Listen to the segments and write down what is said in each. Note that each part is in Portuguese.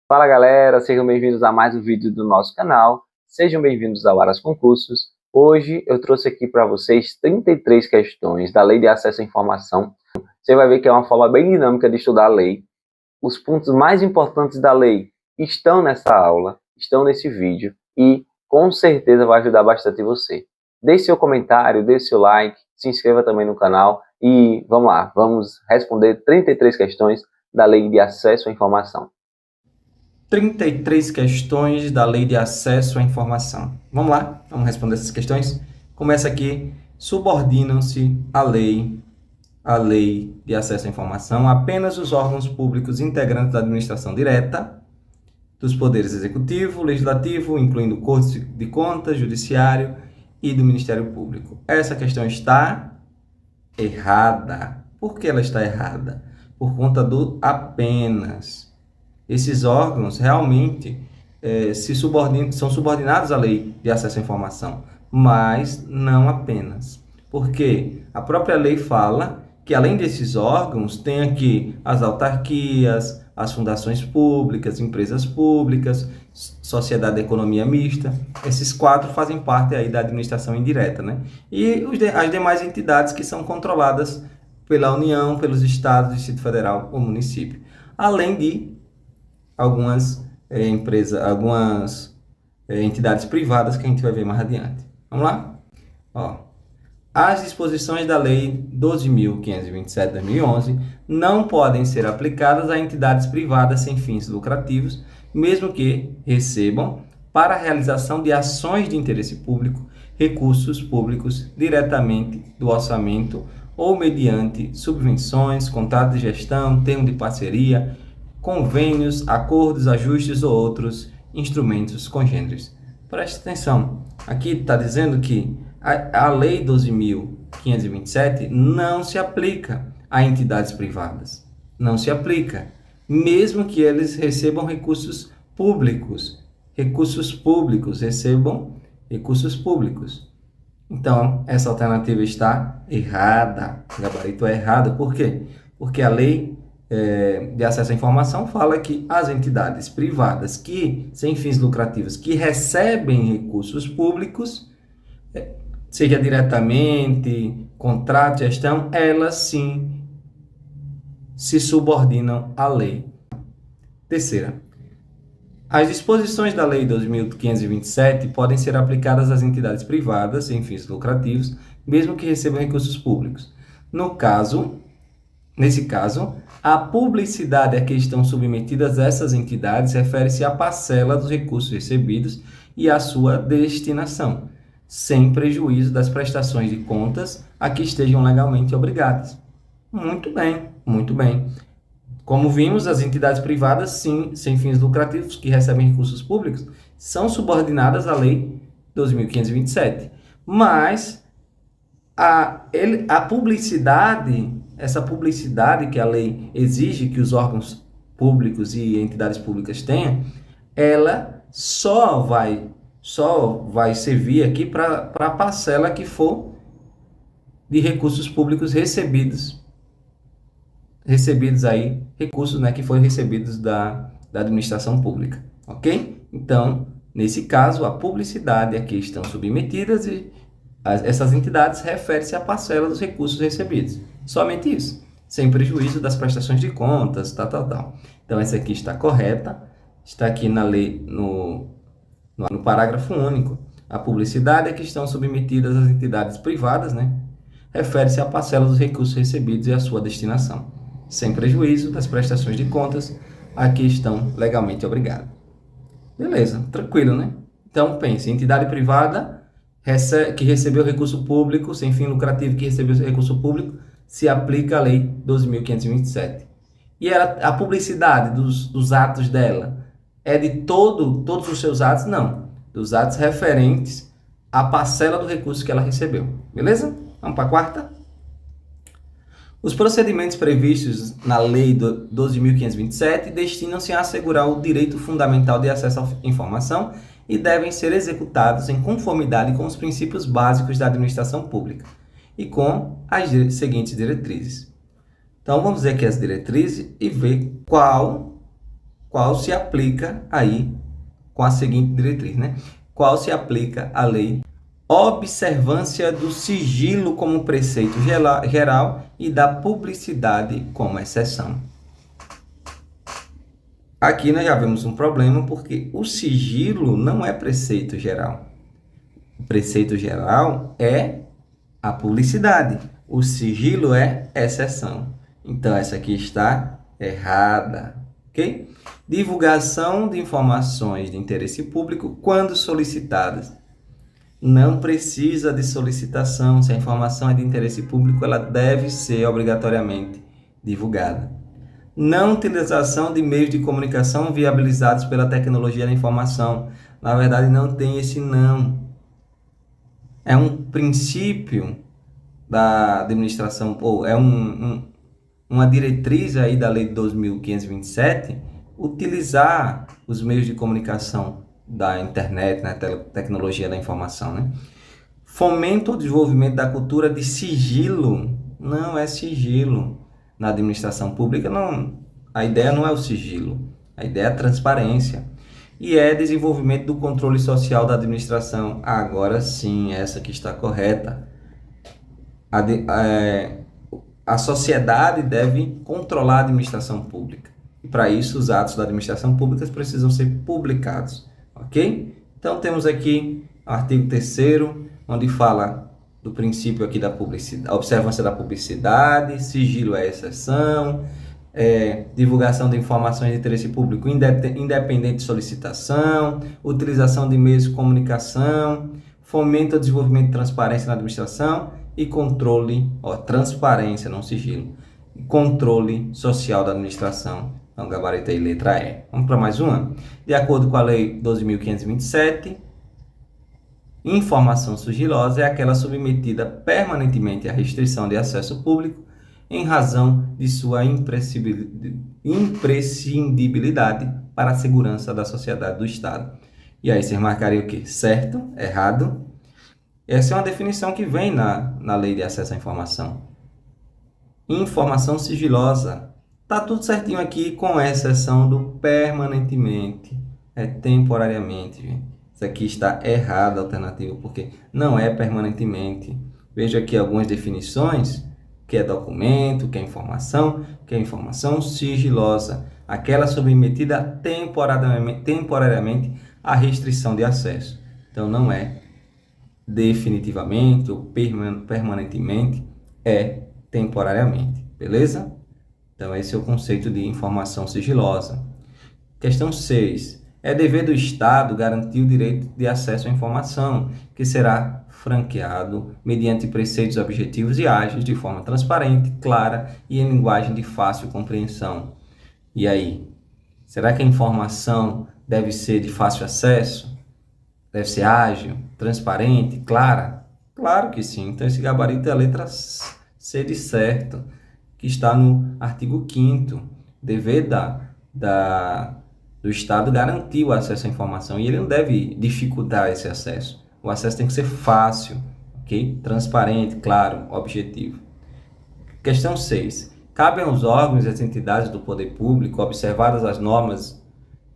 Fala galera, sejam bem-vindos a mais um vídeo do nosso canal, sejam bem-vindos ao Aras Concursos. Hoje eu trouxe aqui para vocês 33 questões da Lei de Acesso à Informação. Você vai ver que é uma forma bem dinâmica de estudar a lei. Os pontos mais importantes da lei estão nessa aula, estão nesse vídeo e com certeza vai ajudar bastante você. Deixe seu comentário, deixe seu like, se inscreva também no canal e vamos lá, vamos responder 33 questões da Lei de Acesso à Informação. 33 questões da Lei de Acesso à Informação. Vamos lá, vamos responder essas questões. Começa aqui. Subordinam-se à lei de acesso à informação apenas os órgãos públicos integrantes da administração direta, dos poderes executivo, legislativo, incluindo Corte de Contas, Judiciário e do Ministério Público. Essa questão está errada. Por que ela está errada? Por conta do apenas. Esses órgãos realmente são subordinados à lei de acesso à informação, mas não apenas. Porque a própria lei fala que, além desses órgãos, tem aqui as autarquias, as fundações públicas, empresas públicas, sociedade de economia mista. Esses quatro fazem parte aí da administração indireta, né? E as demais entidades que são controladas pela União, pelos estados, Distrito Federal ou município. Além de algumas entidades privadas que a gente vai ver mais adiante. Vamos lá? Ó, as disposições da Lei 12.527 de 2011 não podem ser aplicadas a entidades privadas sem fins lucrativos, mesmo que recebam, para a realização de ações de interesse público, recursos públicos diretamente do orçamento ou mediante subvenções, contratos de gestão, termo de parceria, convênios, acordos, ajustes ou outros instrumentos congêneres. Preste atenção, aqui está dizendo que a Lei 12.527 não se aplica a entidades privadas. Não se aplica, mesmo que eles recebam recursos públicos. Recebam recursos públicos. Então, essa alternativa está errada. O gabarito é errado. Por quê? Porque a lei de acesso à informação fala que as entidades privadas que, sem fins lucrativos, que recebem recursos públicos, seja diretamente, contrato, gestão, elas sim se subordinam à lei. Terceira, as disposições da Lei 2.527 podem ser aplicadas às entidades privadas sem fins lucrativos, mesmo que recebam recursos públicos. Nesse caso, a publicidade a que estão submetidas essas entidades refere-se à parcela dos recursos recebidos e à sua destinação, sem prejuízo das prestações de contas a que estejam legalmente obrigadas. Muito bem, muito bem. Como vimos, as entidades privadas, sim, sem fins lucrativos, que recebem recursos públicos, são subordinadas à Lei 2.527. Mas a publicidade, essa publicidade que a lei exige que os órgãos públicos e entidades públicas tenham, ela só vai servir aqui para a parcela que for de recursos públicos recebidos aí, recursos, né, que foram recebidos da administração pública, ok? Então, nesse caso, a publicidade a que estão submetidas e essas entidades refere-se à parcela dos recursos recebidos. Somente isso, sem prejuízo das prestações de contas, tal. Então, essa aqui está correta, está aqui na lei, no parágrafo único. A publicidade a que estão submetidas as entidades privadas, né, refere-se à parcela dos recursos recebidos e à sua destinação, sem prejuízo das prestações de contas a que estão legalmente obrigadas. Beleza, tranquilo, né? Então, pense, entidade privada que recebeu recurso público, sem fim lucrativo que recebeu recurso público, se aplica a Lei 12.527. E a publicidade dos atos dela é de todos os seus atos? Não. Dos atos referentes à parcela do recurso que ela recebeu. Beleza? Vamos para a quarta? Os procedimentos previstos na Lei 12.527 destinam-se a assegurar o direito fundamental de acesso à informação e devem ser executados em conformidade com os princípios básicos da administração pública e com as seguintes diretrizes. Então, vamos ver aqui as diretrizes e ver qual qual se aplica aí com a seguinte diretriz, né? Qual se aplica a lei observância do sigilo como preceito geral e da publicidade como exceção. Aqui nós já vemos um problema porque o sigilo não é preceito geral. O preceito geral é a publicidade. O sigilo é exceção. Então, essa aqui está errada. Ok? Divulgação de informações de interesse público quando solicitadas. Não precisa de solicitação. Se a informação é de interesse público, ela deve ser obrigatoriamente divulgada. Não utilização de meios de comunicação viabilizados pela tecnologia da informação. Na verdade, não tem esse não. É um princípio da administração, ou é uma diretriz aí da Lei de 12.527, utilizar os meios de comunicação da internet, né, tecnologia da informação, né? Fomenta o desenvolvimento da cultura de sigilo. Não é sigilo. Na administração pública, não, a ideia não é o sigilo, a ideia é a transparência. E é desenvolvimento do controle social da administração. Agora sim, essa que está correta. A sociedade deve controlar a administração pública. E para isso, os atos da administração pública precisam ser publicados. Ok? Então, temos aqui o artigo 3º, onde fala do princípio aqui da publicidade, observância da publicidade, sigilo é exceção, divulgação de informações de interesse público independente de solicitação, utilização de meios de comunicação, fomento ao desenvolvimento de transparência na administração e controle, transparência, não sigilo, controle social da administração. Então, gabarito aí, letra E. Vamos para mais uma. De acordo com a Lei 12.527, informação sigilosa é aquela submetida permanentemente à restrição de acesso público em razão de sua imprescindibilidade para a segurança da sociedade do Estado. E aí vocês marcariam o quê? Certo? Errado? Essa é uma definição que vem na Lei de Acesso à Informação. Informação sigilosa. Tá tudo certinho aqui, com exceção do permanentemente. É temporariamente, gente. Isso aqui está errado, a alternativa, porque não é permanentemente. Veja aqui algumas definições, que é documento, que é informação sigilosa, aquela submetida temporariamente à restrição de acesso. Então, não é definitivamente ou permanentemente, é temporariamente, beleza? Então, esse é o conceito de informação sigilosa. Questão 6. É dever do Estado garantir o direito de acesso à informação, que será franqueado mediante preceitos objetivos e ágeis, de forma transparente, clara e em linguagem de fácil compreensão. E aí? Será que a informação deve ser de fácil acesso? Deve ser ágil, transparente, clara? Claro que sim. Então, esse gabarito é a letra C de certo, que está no artigo 5º. Dever do Estado garantir o acesso à informação, e ele não deve dificultar esse acesso. O acesso tem que ser fácil, ok? Transparente, claro, objetivo. Questão 6. Cabe aos órgãos e às entidades do poder público, observadas as normas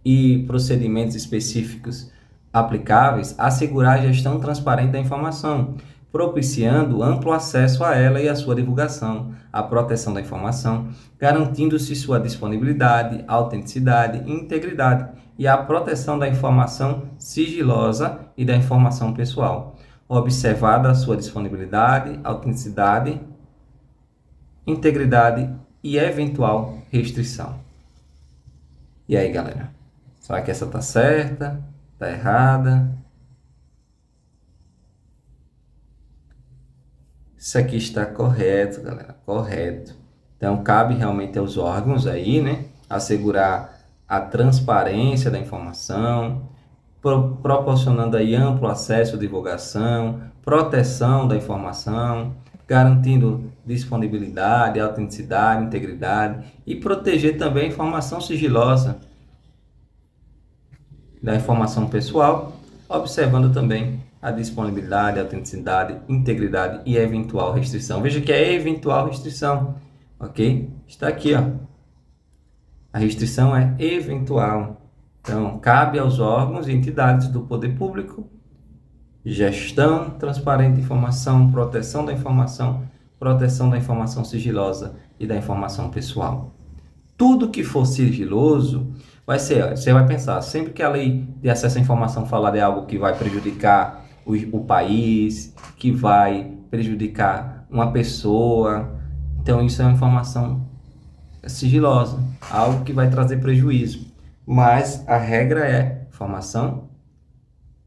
e procedimentos específicos aplicáveis, assegurar a gestão transparente da informação, propiciando amplo acesso a ela e a sua divulgação, a proteção da informação, garantindo-se sua disponibilidade, autenticidade e integridade, e a proteção da informação sigilosa e da informação pessoal, observada a sua disponibilidade, autenticidade, integridade e eventual restrição. E aí, galera? Será que essa tá certa? Tá errada? Isso aqui está correto, galera, correto. Então, cabe realmente aos órgãos aí, né, assegurar a transparência da informação, proporcionando aí amplo acesso à divulgação, proteção da informação, garantindo disponibilidade, autenticidade, integridade e proteger também a informação sigilosa da informação pessoal, observando também a disponibilidade, a autenticidade, integridade e eventual restrição. Veja que é eventual restrição, ok? Está aqui, ó. A restrição é eventual. Então, cabe aos órgãos e entidades do poder público gestão transparente de informação, proteção da informação sigilosa e da informação pessoal. Tudo que for sigiloso vai ser, você vai pensar, sempre que a lei de acesso à informação falar de algo que vai prejudicar o país, que vai prejudicar uma pessoa, então isso é uma informação sigilosa, algo que vai trazer prejuízo. Mas a regra é informação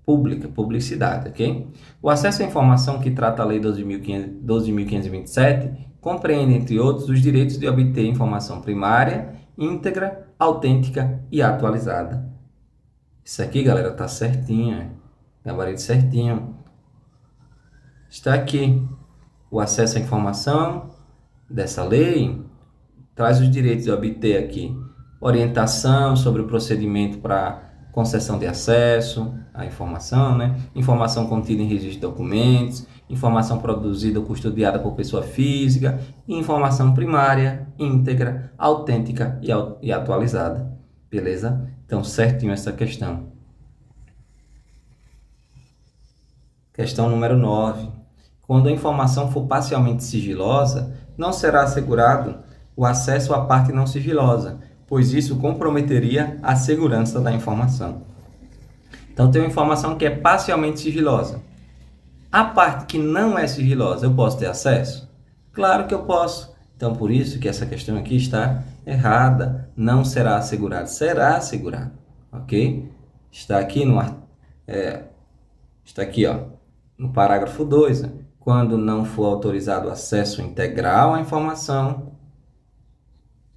pública, publicidade, ok? O acesso à informação que trata a Lei 12.527 compreende, entre outros, os direitos de obter informação primária, íntegra, autêntica e atualizada. Isso aqui, galera, tá certinho, gabarito certinho. Está aqui. O acesso à informação dessa lei traz os direitos de obter aqui orientação sobre o procedimento para concessão de acesso à informação, né? Informação contida em registro de documentos, informação produzida ou custodiada por pessoa física, e informação primária, íntegra, autêntica e atualizada. Beleza? Então, certinho essa questão. Questão número 9. Quando a informação for parcialmente sigilosa, não será assegurado o acesso à parte não sigilosa, pois isso comprometeria a segurança da informação. Então, tem uma informação que é parcialmente sigilosa. A parte que não é sigilosa, eu posso ter acesso? Claro que eu posso. Então, por isso que essa questão aqui está errada. Não será assegurado. Será assegurado. Ok? Está aqui no parágrafo 2. Né? Quando não for autorizado o acesso integral à informação,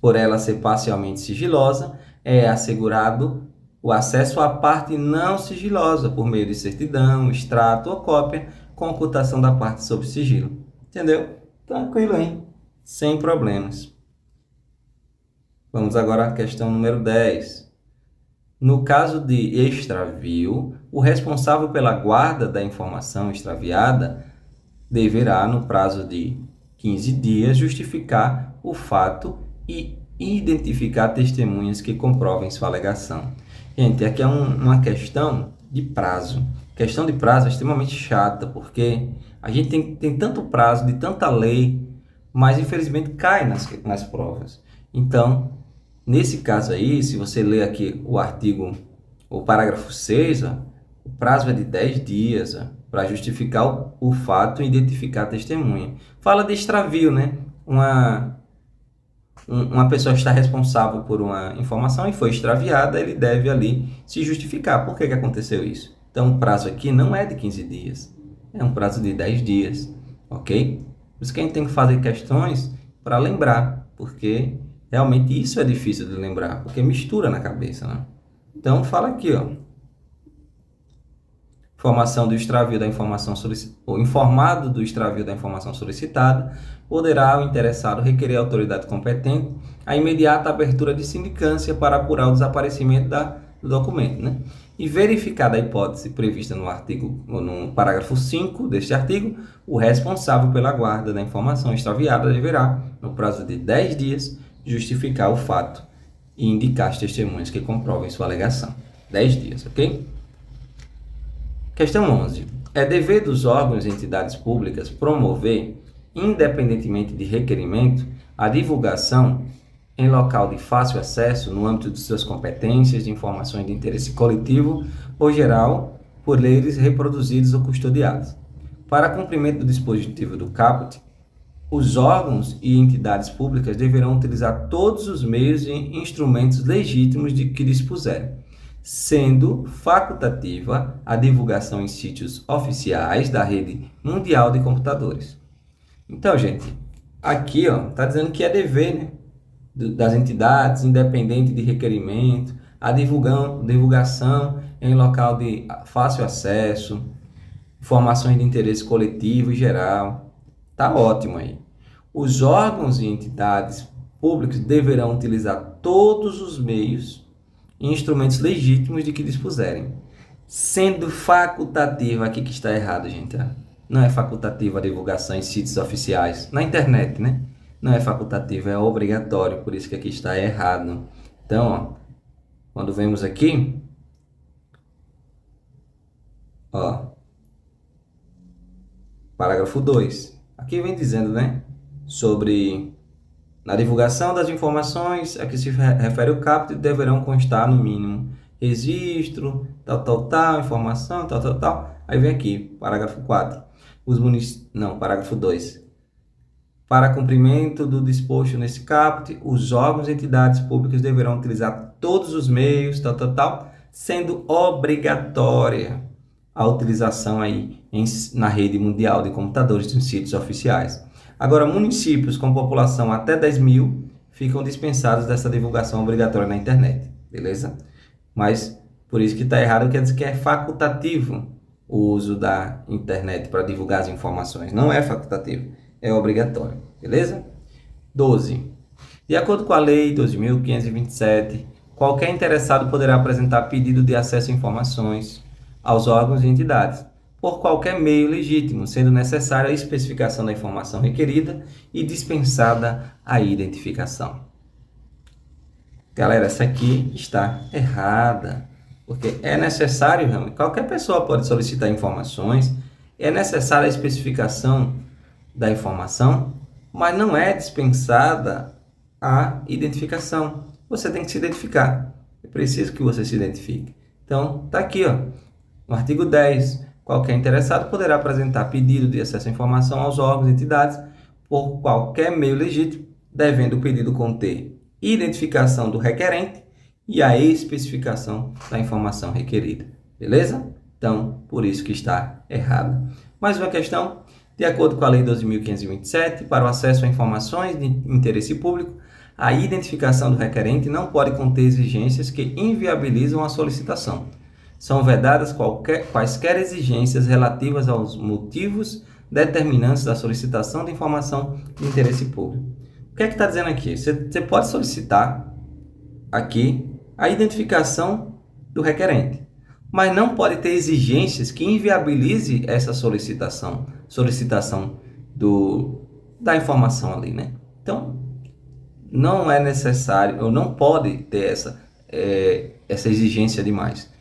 por ela ser parcialmente sigilosa, é assegurado o acesso à parte não sigilosa por meio de certidão, extrato ou cópia com ocultação da parte sob sigilo. Entendeu? Tranquilo, hein? Sem problemas. Vamos agora à questão número 10. No caso de extravio, o responsável pela guarda da informação extraviada deverá, no prazo de 15 dias, justificar o fato e identificar testemunhas que comprovem sua alegação. Gente, aqui é uma questão de prazo. Questão de prazo é extremamente chata, porque a gente tem tanto prazo, de tanta lei, mas infelizmente cai nas provas. Então, nesse caso aí, se você ler aqui o parágrafo 6, o prazo é de 10 dias para justificar o fato e identificar a testemunha. Fala de extravio, né? Uma pessoa está responsável por uma informação e foi extraviada, ele deve ali se justificar. Por que aconteceu isso? Então, o prazo aqui não é de 15 dias, é um prazo de 10 dias, ok? Por isso que a gente tem que fazer questões para lembrar, porque realmente isso é difícil de lembrar, porque mistura na cabeça, né? Então, fala aqui, ó. Informação do extravio da informação o informado do extravio da informação solicitada poderá o interessado requerer à autoridade competente a imediata abertura de sindicância para apurar o desaparecimento do documento, né? E verificada a hipótese prevista no parágrafo 5 deste artigo, o responsável pela guarda da informação extraviada deverá, no prazo de 10 dias, justificar o fato e indicar as testemunhas que comprovem sua alegação. 10 dias, ok? Questão 11. É dever dos órgãos e entidades públicas promover, independentemente de requerimento, a divulgação em local de fácil acesso, no âmbito de suas competências, de informações de interesse coletivo ou geral, por leis reproduzidos ou custodiadas. Para cumprimento do dispositivo do caput, os órgãos e entidades públicas deverão utilizar todos os meios e instrumentos legítimos de que dispuserem, sendo facultativa a divulgação em sítios oficiais da rede mundial de computadores. Então, gente, aqui está dizendo que é dever, né, das entidades, independente de requerimento, a divulgação em local de fácil acesso, informações de interesse coletivo e geral. Tá ótimo aí. Os órgãos e entidades públicos deverão utilizar todos os meios e instrumentos legítimos de que dispuserem, sendo facultativa, aqui que está errado, gente. Não é facultativa a divulgação em sítios oficiais, na internet, né? Não é facultativa, é obrigatório, por isso que aqui está errado. Então, ó, quando vemos aqui, ó, parágrafo 2, aqui vem dizendo, né, sobre na divulgação das informações a que se refere o caput deverão constar no mínimo registro, tal, informação, tal. Aí vem aqui, parágrafo 4. Parágrafo 2. Para cumprimento do disposto nesse caput, os órgãos e entidades públicas deverão utilizar todos os meios, tal, sendo obrigatória a utilização aí na rede mundial de computadores dos sítios oficiais. Agora, municípios com população até 10 mil ficam dispensados dessa divulgação obrigatória na internet, beleza? Mas, por isso que está errado, quer dizer que é facultativo o uso da internet para divulgar as informações. Não é facultativo, é obrigatório, beleza? 12. De acordo com a Lei 12.527, qualquer interessado poderá apresentar pedido de acesso a informações aos órgãos e entidades, por qualquer meio legítimo, sendo necessária a especificação da informação requerida e dispensada a identificação. Galera, essa aqui está errada, porque é necessário, realmente, qualquer pessoa pode solicitar informações, é necessária a especificação da informação, mas não é dispensada a identificação. Você tem que se identificar, é preciso que você se identifique. Então, está aqui, ó, no artigo 10, qualquer interessado poderá apresentar pedido de acesso à informação aos órgãos e entidades por qualquer meio legítimo, devendo o pedido conter identificação do requerente e a especificação da informação requerida. Beleza? Então, por isso que está errado. Mais uma questão. De acordo com a Lei 12.527, para o acesso a informações de interesse público, a identificação do requerente não pode conter exigências que inviabilizam a solicitação. São vedadas quaisquer exigências relativas aos motivos determinantes da solicitação de informação de interesse público. O que é que está dizendo aqui? Você pode solicitar aqui a identificação do requerente, mas não pode ter exigências que inviabilize essa solicitação da informação ali, né? Então, não é necessário, ou não pode ter essa exigência demais.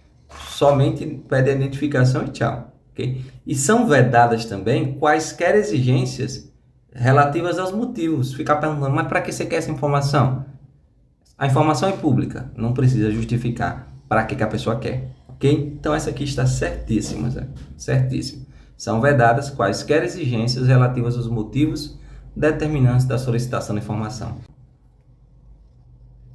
Somente pede a identificação e tchau, ok? E são vedadas também quaisquer exigências relativas aos motivos. Ficar perguntando, mas para que você quer essa informação? A informação é pública, não precisa justificar para que a pessoa quer, ok? Então essa aqui está certíssima, certíssima. São vedadas quaisquer exigências relativas aos motivos determinantes da solicitação de informação.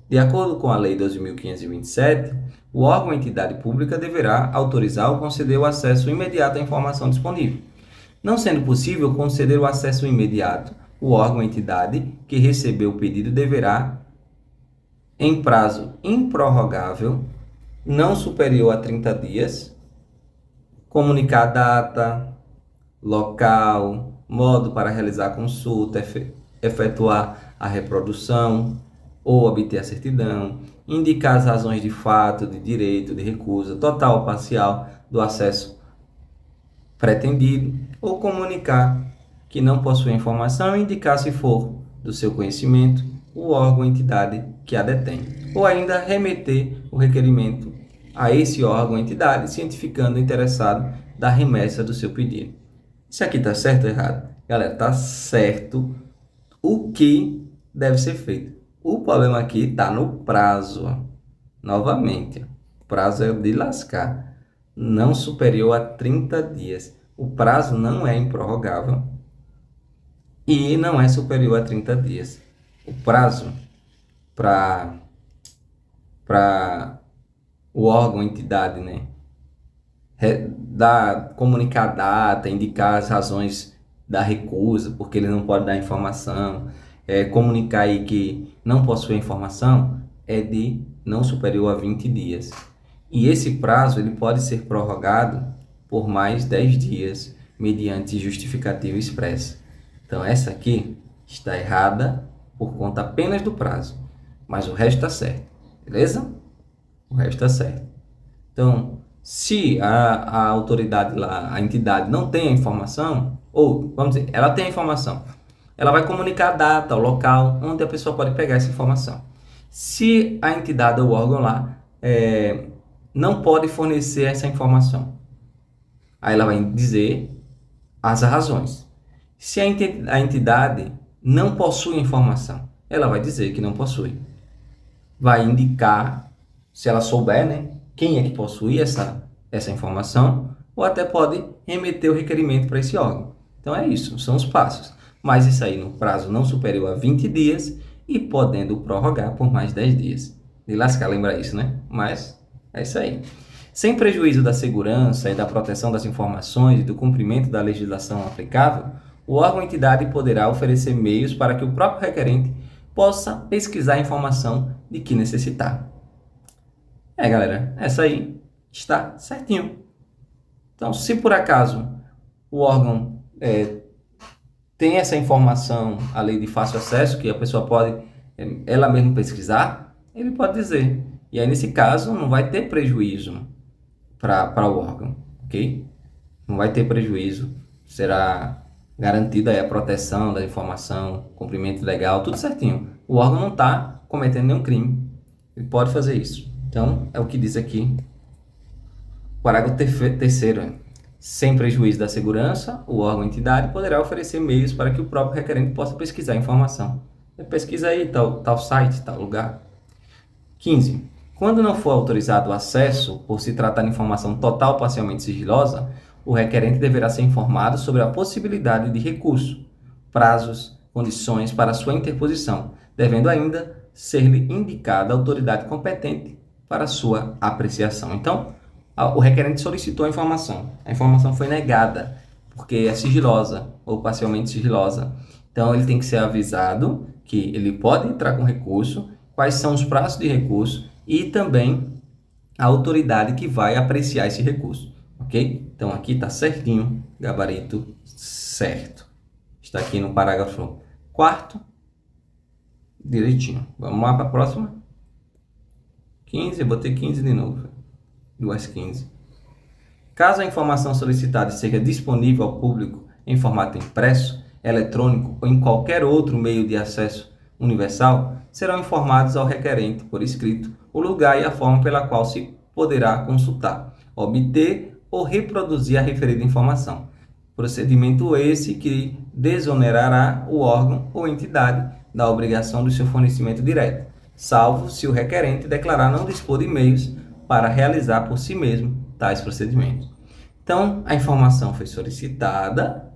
De acordo com a Lei 12.527, o órgão ou entidade pública deverá autorizar ou conceder o acesso imediato à informação disponível. Não sendo possível conceder o acesso imediato, o órgão ou entidade que recebeu o pedido deverá, em prazo improrrogável, não superior a 30 dias, comunicar data, local, modo para realizar a consulta, efetuar a reprodução ou obter a certidão, indicar as razões de fato, de direito, de recusa, total ou parcial do acesso pretendido, ou comunicar que não possui informação e indicar, se for do seu conhecimento, o órgão ou entidade que a detém, ou ainda remeter o requerimento a esse órgão ou entidade, cientificando o interessado da remessa do seu pedido. Isso aqui está certo ou errado? Galera, está certo o que deve ser feito. O problema aqui está no prazo. Ó. Novamente, o prazo é de lascar. Não superior a 30 dias. O prazo não é improrrogável e não é superior a 30 dias. O prazo para o órgão, entidade, né? Comunicar a data, indicar as razões da recusa, porque ele não pode dar informação, comunicar aí que não possui informação, é de não superior a 20 dias. E esse prazo ele pode ser prorrogado por mais 10 dias, mediante justificativa expressa. Então essa aqui está errada por conta apenas do prazo, mas o resto está certo, beleza? O resto está certo. Então, se a autoridade lá, a entidade não tem a informação, ou, vamos dizer, ela tem a informação, ela vai comunicar a data, o local onde a pessoa pode pegar essa informação. Se a entidade ou órgão lá não pode fornecer essa informação, aí ela vai dizer as razões. Se a entidade não possui informação, ela vai dizer que não possui. Vai indicar, se ela souber, né, quem é que possui essa informação, ou até pode remeter o requerimento para esse órgão. Então é isso, são os passos. Mas isso aí no prazo não superior a 20 dias e podendo prorrogar por mais 10 dias. De lascar, lembra isso, né? Mas é isso aí. Sem prejuízo da segurança e da proteção das informações e do cumprimento da legislação aplicável, o órgão ou entidade poderá oferecer meios para que o próprio requerente possa pesquisar a informação de que necessitar. Galera, essa aí está certinho. Então, se por acaso o órgão tem essa informação, a lei de fácil acesso, que a pessoa pode ela mesma pesquisar, ele pode dizer. E aí, nesse caso, não vai ter prejuízo para o órgão, ok? Não vai ter prejuízo, será garantida aí a proteção da informação, cumprimento legal, tudo certinho. O órgão não está cometendo nenhum crime, ele pode fazer isso. Então, é o que diz aqui, parágrafo 3º. Sem prejuízo da segurança, o órgão ou entidade poderá oferecer meios para que o próprio requerente possa pesquisar a informação. Pesquisa aí, tal site, tal lugar. 15. Quando não for autorizado o acesso, por se tratar de informação total ou parcialmente sigilosa, o requerente deverá ser informado sobre a possibilidade de recurso, prazos, condições para sua interposição, devendo ainda ser-lhe indicada a autoridade competente para sua apreciação. Então, o requerente solicitou a informação foi negada, porque é sigilosa ou parcialmente sigilosa. Então, ele tem que ser avisado que ele pode entrar com recurso, quais são os prazos de recurso e também a autoridade que vai apreciar esse recurso, ok? Então, aqui está certinho, gabarito certo. Está aqui no parágrafo 4º, direitinho. Vamos lá para a próxima. 15, eu botei 15 de novo. 2:15. Caso a informação solicitada seja disponível ao público em formato impresso, eletrônico ou em qualquer outro meio de acesso universal, serão informados ao requerente por escrito o lugar e a forma pela qual se poderá consultar, obter ou reproduzir a referida informação. Procedimento esse que desonerará o órgão ou entidade da obrigação do seu fornecimento direto, salvo se o requerente declarar não dispor de meios para realizar por si mesmo tais procedimentos. Então, a informação foi solicitada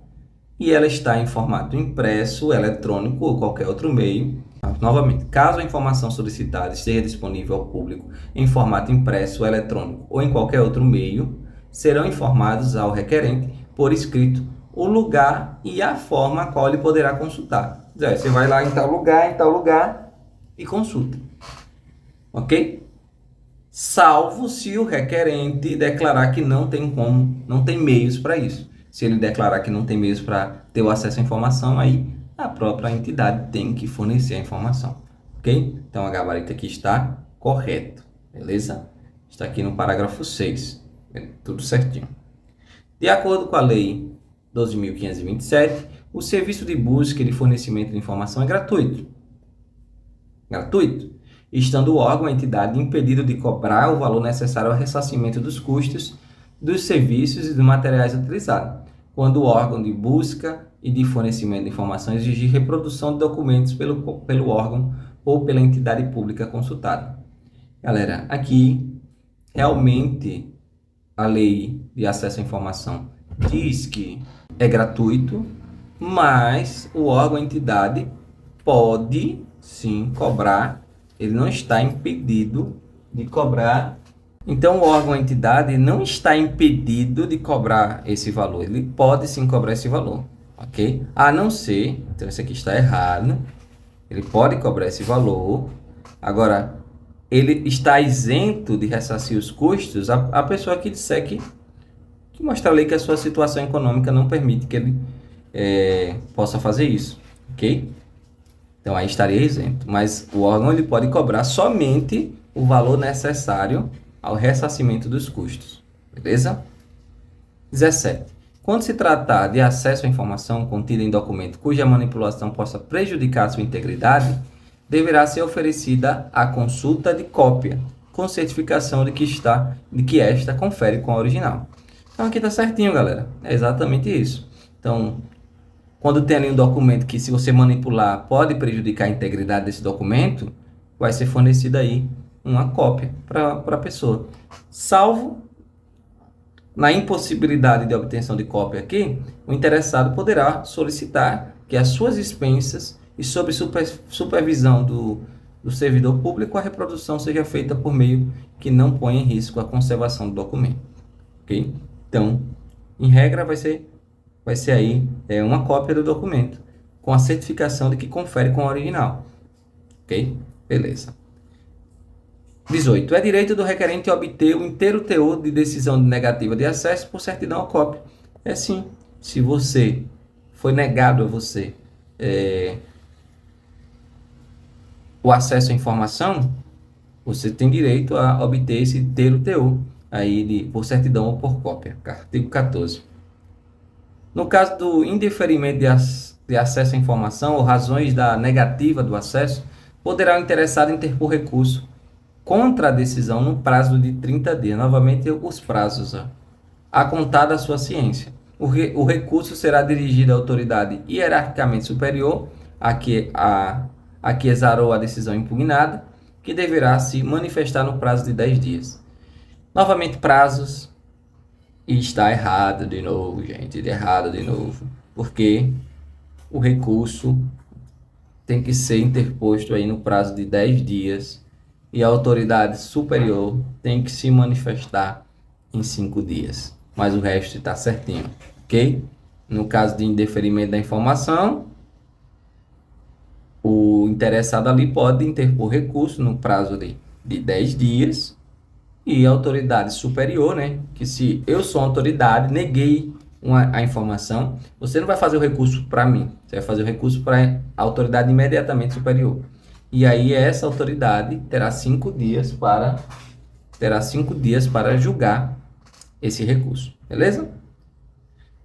e ela está em formato impresso, eletrônico ou qualquer outro meio. Novamente, caso a informação solicitada esteja disponível ao público em formato impresso, eletrônico ou em qualquer outro meio, serão informados ao requerente por escrito o lugar e a forma a qual ele poderá consultar. Você vai lá em tal lugar e consulta. Ok? Salvo se o requerente declarar que não tem meios para isso. Se ele declarar que não tem meios para ter o acesso à informação, aí a própria entidade tem que fornecer a informação, ok? Então, a gabarito aqui está correto, beleza? Está aqui no parágrafo 6, tudo certinho. De acordo com a Lei 12.527, o serviço de busca e de fornecimento de informação é gratuito. Gratuito. Estando o órgão ou a entidade impedido de cobrar o valor necessário ao ressarcimento dos custos dos serviços e dos materiais utilizados, quando o órgão de busca e de fornecimento de informações exigir reprodução de documentos pelo órgão ou pela entidade pública consultada. Galera, aqui realmente a lei de acesso à informação diz que é gratuito, mas o órgão ou entidade pode sim cobrar. Ele não está impedido de cobrar. Então, o órgão ou entidade não está impedido de cobrar esse valor. Ele pode sim cobrar esse valor, ok? A não ser, então esse aqui está errado, ele pode cobrar esse valor. Agora, ele está isento de ressarcir os custos a pessoa que disser que mostra a lei que a sua situação econômica não permite que ele possa fazer isso, ok? Então, aí estaria isento. Mas o órgão ele pode cobrar somente o valor necessário ao ressarcimento dos custos. Beleza? 17. Quando se tratar de acesso à informação contida em documento cuja manipulação possa prejudicar a sua integridade, deverá ser oferecida a consulta de cópia, com certificação de que esta confere com a original. Então aqui está certinho, galera. É exatamente isso. Então, quando tem ali um documento que, se você manipular, pode prejudicar a integridade desse documento, vai ser fornecida aí uma cópia para a pessoa. Salvo na impossibilidade de obtenção de cópia aqui, o interessado poderá solicitar que as suas expensas e sob supervisão do servidor público, a reprodução seja feita por meio que não ponha em risco a conservação do documento. Ok? Então, em regra, vai ser aí uma cópia do documento, com a certificação de que confere com o original. Ok? Beleza. 18. É direito do requerente obter o inteiro teor de decisão negativa de acesso por certidão ou cópia. É sim. Se você foi negado a você o acesso à informação, você tem direito a obter esse inteiro teor aí por certidão ou por cópia. Artigo 14. No caso do indeferimento de acesso à informação ou razões da negativa do acesso, poderá o interessado interpor recurso contra a decisão no prazo de 30 dias. Novamente, os prazos, a contar da sua ciência. O recurso será dirigido à autoridade hierarquicamente superior a que exarou a decisão impugnada, que deverá se manifestar no prazo de 10 dias. Novamente, prazos. E está errado de novo, gente. Errado de novo. Porque o recurso tem que ser interposto aí no prazo de 10 dias. E a autoridade superior tem que se manifestar em 5 dias. Mas o resto está certinho, ok? No caso de indeferimento da informação, o interessado ali pode interpor recurso no prazo de 10 dias. E a autoridade superior, né? Que se eu sou autoridade, neguei a informação, você não vai fazer o recurso para mim. Você vai fazer o recurso para a autoridade imediatamente superior. E aí essa autoridade terá 5 dias para julgar esse recurso, beleza?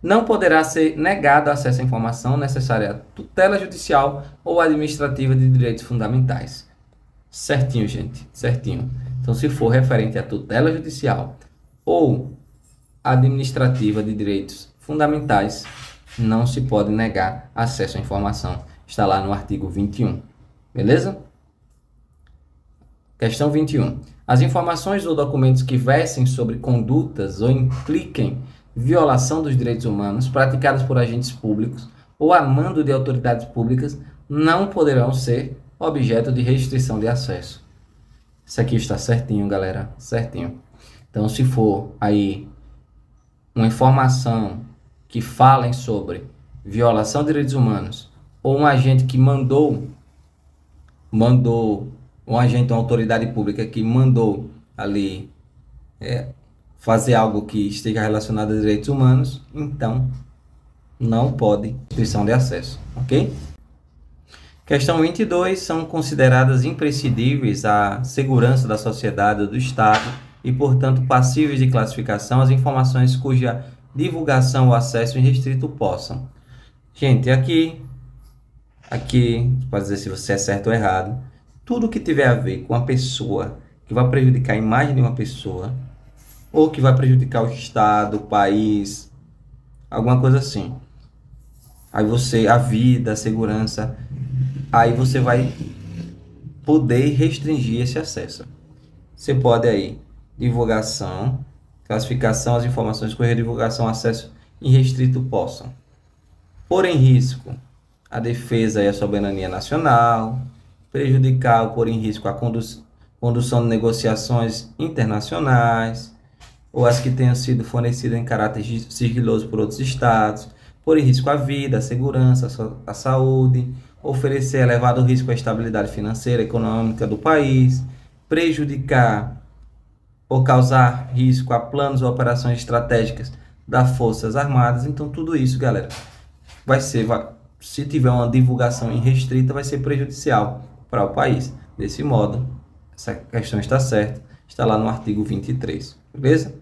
Não poderá ser negado acesso à informação necessária à tutela judicial ou administrativa de direitos fundamentais. Certinho, gente, certinho. Então, se for referente à tutela judicial ou administrativa de direitos fundamentais, não se pode negar acesso à informação. Está lá no artigo 21. Beleza? Questão 21. As informações ou documentos que versem sobre condutas ou impliquem violação dos direitos humanos praticadas por agentes públicos ou a mando de autoridades públicas não poderão ser objeto de restrição de acesso. Isso aqui está certinho, galera. Certinho. Então, se for aí uma informação que falem sobre violação de direitos humanos ou um agente que mandou um agente, uma autoridade pública que mandou ali fazer algo que esteja relacionado a direitos humanos, então não pode restrição de acesso, ok? Questão 22, são consideradas imprescindíveis à segurança da sociedade ou do Estado e, portanto, passíveis de classificação as informações cuja divulgação ou acesso irrestrito possam. Gente, aqui pode dizer se você é certo ou errado. Tudo que tiver a ver com a pessoa, que vai prejudicar a imagem de uma pessoa, ou que vai prejudicar o Estado, o país, alguma coisa assim. Aí a vida, a segurança, aí você vai poder restringir esse acesso. Você pode aí, divulgação, classificação, as informações cuja divulgação, acesso irrestrito possam pôr em risco a defesa e a soberania nacional, prejudicar ou pôr em risco a condução de negociações internacionais, ou as que tenham sido fornecidas em caráter sigiloso por outros estados, pôr em risco a vida, a segurança, a saúde, oferecer elevado risco à estabilidade financeira e econômica do país, prejudicar ou causar risco a planos ou operações estratégicas das Forças Armadas. Então, tudo isso, galera, se tiver uma divulgação irrestrita, vai ser prejudicial para o país. Desse modo, essa questão está certa, está lá no artigo 23, beleza?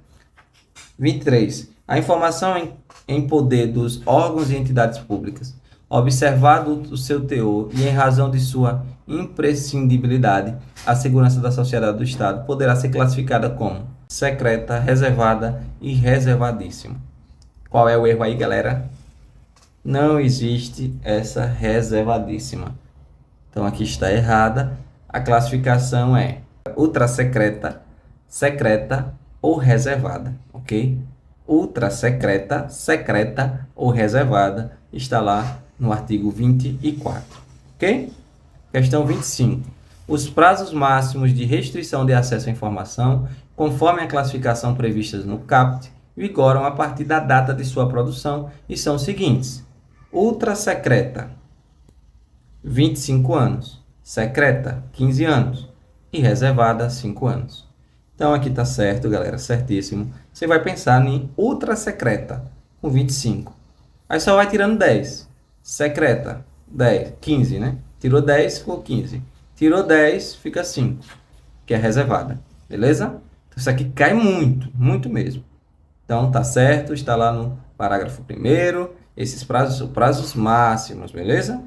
23. A informação em poder dos órgãos e entidades públicas Observado o seu teor e em razão de sua imprescindibilidade, a segurança da sociedade do Estado poderá ser classificada como secreta, reservada e reservadíssima. Qual é o erro aí, galera? Não existe essa reservadíssima. Então aqui está errada. A classificação é ultra secreta, secreta ou reservada, ok? Ultra secreta, secreta ou reservada está lá no artigo 24, ok? Questão 25. Os prazos máximos de restrição de acesso à informação, conforme a classificação prevista no CAPT, vigoram a partir da data de sua produção e são os seguintes: ultra secreta, 25 anos, secreta, 15 anos e reservada, 5 anos. Então aqui tá certo, galera, certíssimo. Você vai pensar em ultra secreta, com 25. Aí só vai tirando 10. Secreta, 10, 15, né? Tirou 10, ficou 15. Tirou 10, fica 5, que é reservada. Beleza? Então, isso aqui cai muito, muito mesmo. Então tá certo, está lá no parágrafo 1º. Esses prazos são prazos máximos, beleza?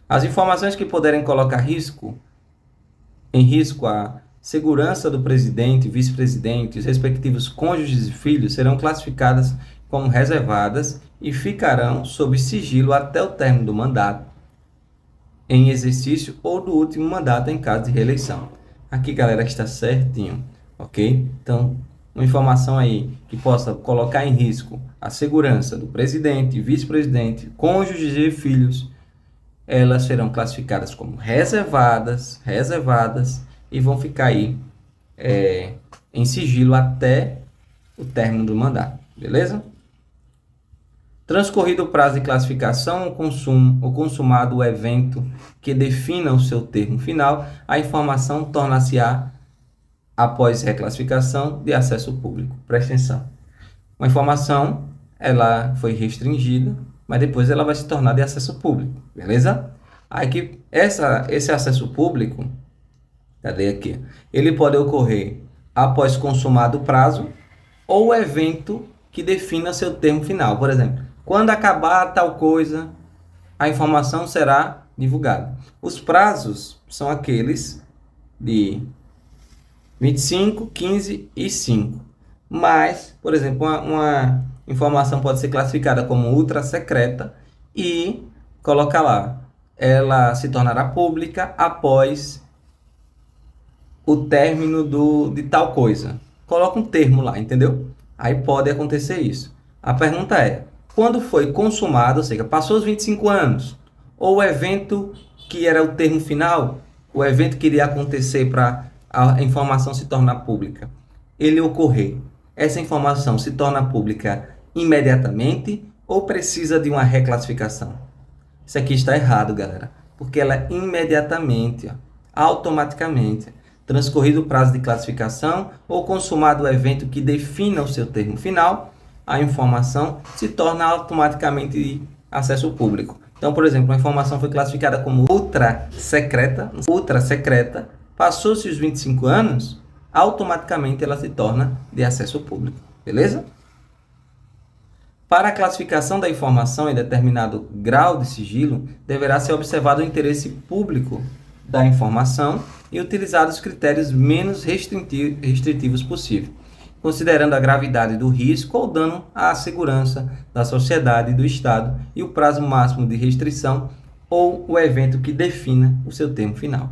As informações que puderem colocar em risco a segurança do presidente, vice-presidente, os respectivos cônjuges e filhos serão classificadas como reservadas e ficarão sob sigilo até o término do mandato em exercício ou do último mandato em caso de reeleição. Aqui, galera, está certinho, ok? Então, uma informação aí que possa colocar em risco a segurança do presidente, vice-presidente, cônjuges e filhos, elas serão classificadas como reservadas e vão ficar aí em sigilo até o término do mandato, beleza? Transcorrido o prazo de classificação ou consumado o evento que defina o seu termo final, a informação torna-se-á, após reclassificação, de acesso público. Presta atenção. Uma informação, ela foi restringida, mas depois ela vai se tornar de acesso público, beleza? Aí que esse acesso público, cadê aqui? Ele pode ocorrer após consumado o prazo ou o evento que defina seu termo final. Por exemplo, quando acabar tal coisa, a informação será divulgada. Os prazos são aqueles de 25, 15 e 5. Mas, por exemplo, uma informação pode ser classificada como ultra secreta e coloca lá, ela se tornará pública após o término de tal coisa. Coloca um termo lá, entendeu? Aí pode acontecer isso. A pergunta é, quando foi consumado, ou seja, passou os 25 anos, ou o evento que era o termo final, o evento que iria acontecer para a informação se tornar pública, ele ocorrer, essa informação se torna pública imediatamente ou precisa de uma reclassificação? Isso aqui está errado, galera, porque ela é imediatamente, automaticamente, transcorrido o prazo de classificação ou consumado o evento que defina o seu termo final, a informação se torna automaticamente de acesso público. Então, por exemplo, uma informação foi classificada como ultra secreta, passou-se os 25 anos, automaticamente ela se torna de acesso público, beleza? Para a classificação da informação em determinado grau de sigilo, deverá ser observado o interesse público da informação e utilizar os critérios menos restritivos possível, considerando a gravidade do risco ou dano à segurança da sociedade e do Estado e o prazo máximo de restrição ou o evento que defina o seu termo final.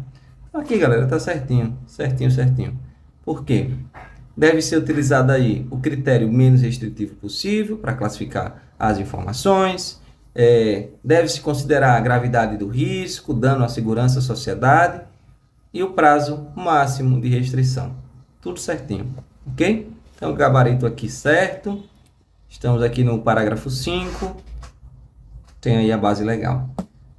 Aqui, galera, tá certinho. Por quê? Deve ser utilizado aí o critério menos restritivo possível para classificar as informações. Deve-se considerar a gravidade do risco, dano à segurança da sociedade e o prazo máximo de restrição. Tudo certinho, ok? Então, o gabarito aqui certo. Estamos aqui no parágrafo 5. Tem aí a base legal.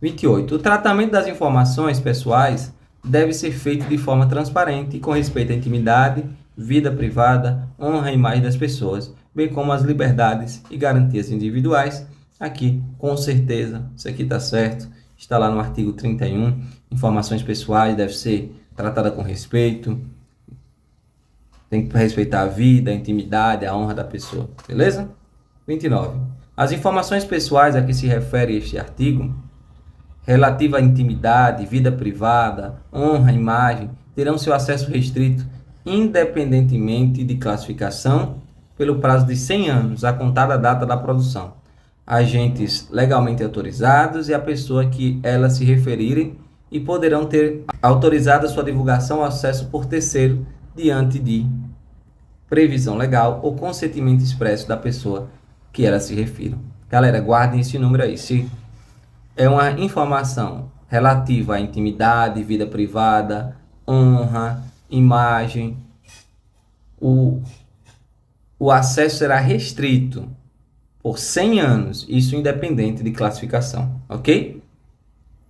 28. O tratamento das informações pessoais deve ser feito de forma transparente e com respeito à intimidade, vida privada, honra e imagem das pessoas, bem como as liberdades e garantias individuais. Aqui, com certeza, isso aqui está certo. Está lá no artigo 31. Informações pessoais devem ser tratadas com respeito. Tem que respeitar a vida, a intimidade, a honra da pessoa. Beleza? 29. As informações pessoais a que se refere este artigo, relativa à intimidade, vida privada, honra, imagem, terão seu acesso restrito, independentemente de classificação, pelo prazo de 100 anos, a contar da data da produção. Agentes legalmente autorizados e a pessoa que elas se referirem e poderão ter autorizado sua divulgação ou acesso por terceiro diante de previsão legal ou consentimento expresso da pessoa que elas se refiram. Galera, guardem esse número aí. Se é uma informação relativa à intimidade, vida privada, honra, imagem, o acesso será restrito por 100 anos, isso independente de classificação, ok?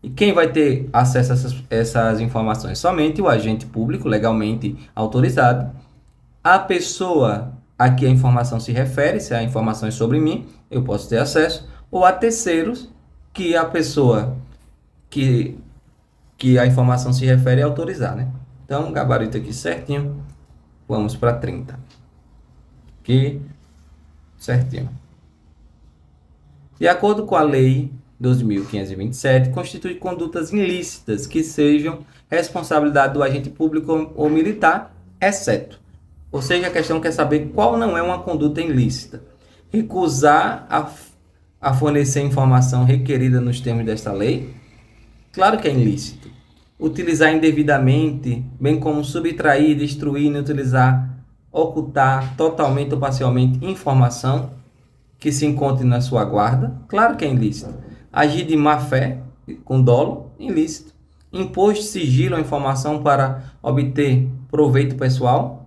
E quem vai ter acesso a essas informações? Somente o agente público legalmente autorizado, a pessoa a que a informação se refere, se a informação é sobre mim, eu posso ter acesso, ou a terceiros que a pessoa que a informação se refere autorizar, né? Então, gabarito aqui certinho, vamos para 30. Aqui, certinho. De acordo com a Lei 2.527, constitui condutas ilícitas que sejam responsabilidade do agente público ou militar, exceto. Ou seja, a questão quer saber qual não é uma conduta ilícita. Recusar a fornecer informação requerida nos termos desta lei, claro que é ilícito. Utilizar indevidamente, bem como subtrair, destruir, inutilizar, ocultar totalmente ou parcialmente informação que se encontre na sua guarda, claro que é ilícito. Agir de má fé, com dolo, ilícito. Impor sigilo à informação para obter proveito pessoal,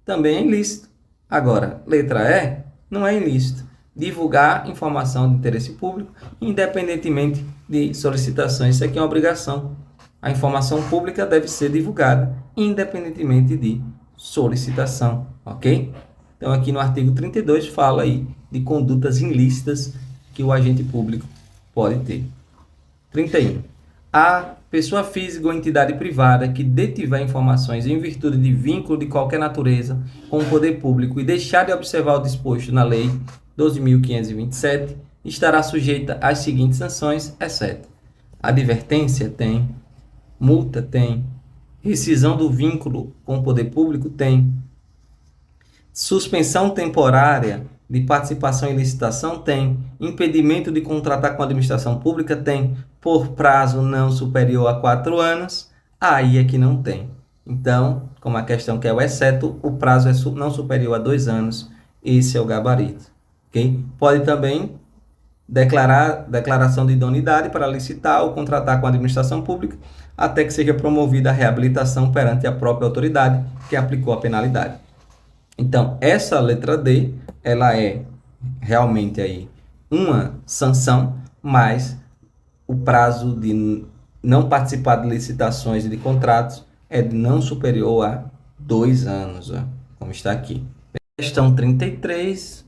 também é ilícito. Agora, letra E, não é ilícito. Divulgar informação de interesse público, independentemente de solicitações. Isso aqui é uma obrigação. A informação pública deve ser divulgada, independentemente de solicitação, ok? Então, aqui no artigo 32 fala aí de condutas ilícitas que o agente público pode ter. 31. A pessoa física ou entidade privada que detiver informações em virtude de vínculo de qualquer natureza com o poder público e deixar de observar o disposto na Lei 12.527, estará sujeita às seguintes sanções, exceto advertência, tem, multa, tem, rescisão do vínculo com o poder público, tem, suspensão temporária de participação em licitação, tem, impedimento de contratar com a administração pública, tem, por prazo não superior a 4 anos, aí é que não tem. Então, como a questão que é o exceto, o prazo é não superior a 2 anos, esse é o gabarito. Okay? Pode também declaração de idoneidade para licitar ou contratar com a administração pública, até que seja promovida a reabilitação perante a própria autoridade que aplicou a penalidade. Então, essa letra D, ela é realmente aí uma sanção, mas o prazo de não participar de licitações e de contratos é de não superior a 2 anos, ó, como está aqui. Questão 33,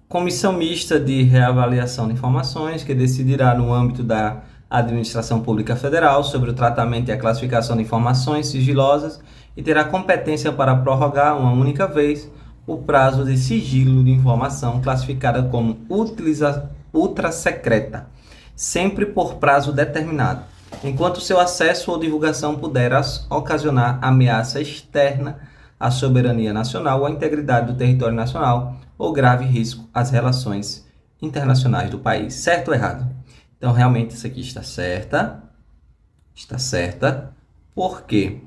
comissão mista de reavaliação de informações que decidirá no âmbito da Administração Pública Federal sobre o tratamento e a classificação de informações sigilosas e terá competência para prorrogar uma única vez o prazo de sigilo de informação classificada como ultra secreta, sempre por prazo determinado, enquanto seu acesso ou divulgação puder ocasionar ameaça externa à soberania nacional ou à integridade do território nacional ou grave risco às relações internacionais do país. Certo ou errado? Então, realmente, isso aqui está certa. Está certa. Por quê?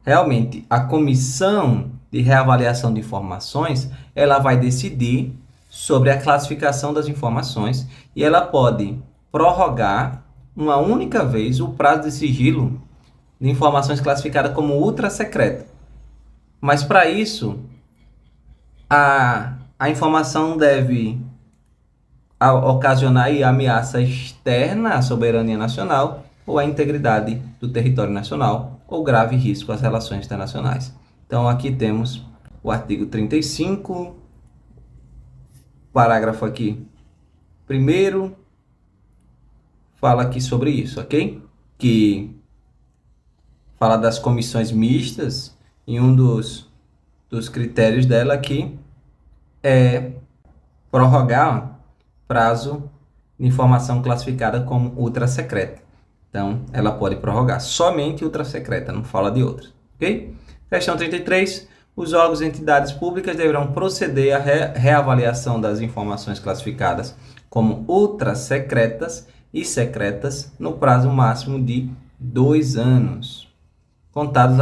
Realmente, a comissão de reavaliação de informações, ela vai decidir sobre a classificação das informações e ela pode prorrogar uma única vez o prazo de sigilo de informações classificadas como ultra secreta. Mas para isso, a informação deve ocasionar ameaça externa à soberania nacional ou à integridade do território nacional ou grave risco às relações internacionais. Então, aqui temos o artigo 35, parágrafo aqui. Primeiro, fala aqui sobre isso, ok? Que fala das comissões mistas e um dos critérios dela aqui é prorrogar prazo de informação classificada como ultra secreta. Então, ela pode prorrogar somente ultra secreta, não fala de outras, ok? Questão 33. Os órgãos e entidades públicas deverão proceder à reavaliação das informações classificadas como ultra secretas e secretas no prazo máximo de 2 anos, contados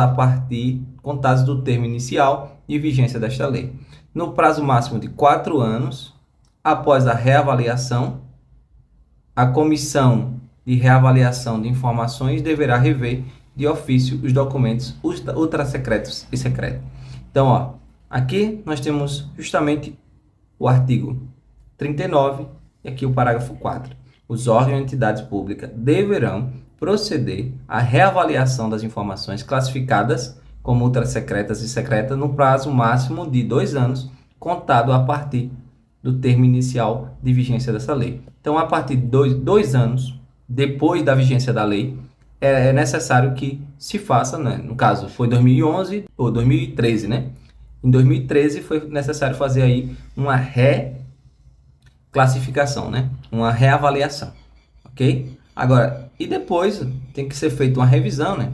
do termo inicial de vigência desta lei. No prazo máximo de 4 anos, após a reavaliação, a comissão de reavaliação de informações deverá rever de ofício os documentos ultra secretos e secretos. Então, ó, aqui nós temos justamente o artigo 39 e aqui o parágrafo 4. Os órgãos e entidades públicas deverão proceder à reavaliação das informações classificadas como ultra secretas e secretas no prazo máximo de 2 anos, contado a partir do termo inicial de vigência dessa lei. Então, a partir de 2 anos depois da vigência da lei, é necessário que se faça, né? No caso, foi 2011 ou 2013, né? Em 2013 foi necessário fazer aí uma reclassificação, né? Uma reavaliação, ok? Agora, e depois tem que ser feita uma revisão, né?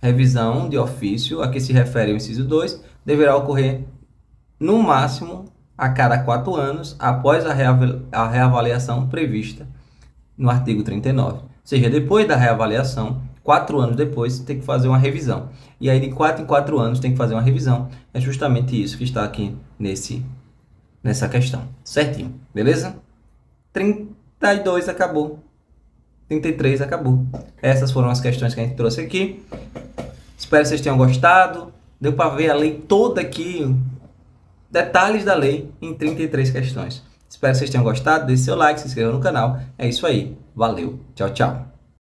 Revisão de ofício, a que se refere o inciso 2, deverá ocorrer no máximo a cada 4 anos após a reavaliação prevista no artigo 39. Ou seja, depois da reavaliação, 4 anos depois, tem que fazer uma revisão. E aí, de 4 em 4 anos, tem que fazer uma revisão. É justamente isso que está aqui nessa questão. Certinho, beleza? 32 acabou. 33 acabou. Essas foram as questões que a gente trouxe aqui. Espero que vocês tenham gostado. Deu para ver a lei toda aqui, detalhes da lei em 33 questões. Espero que vocês tenham gostado. Deixe seu like, se inscreva no canal. É isso aí. Valeu. Tchau, tchau.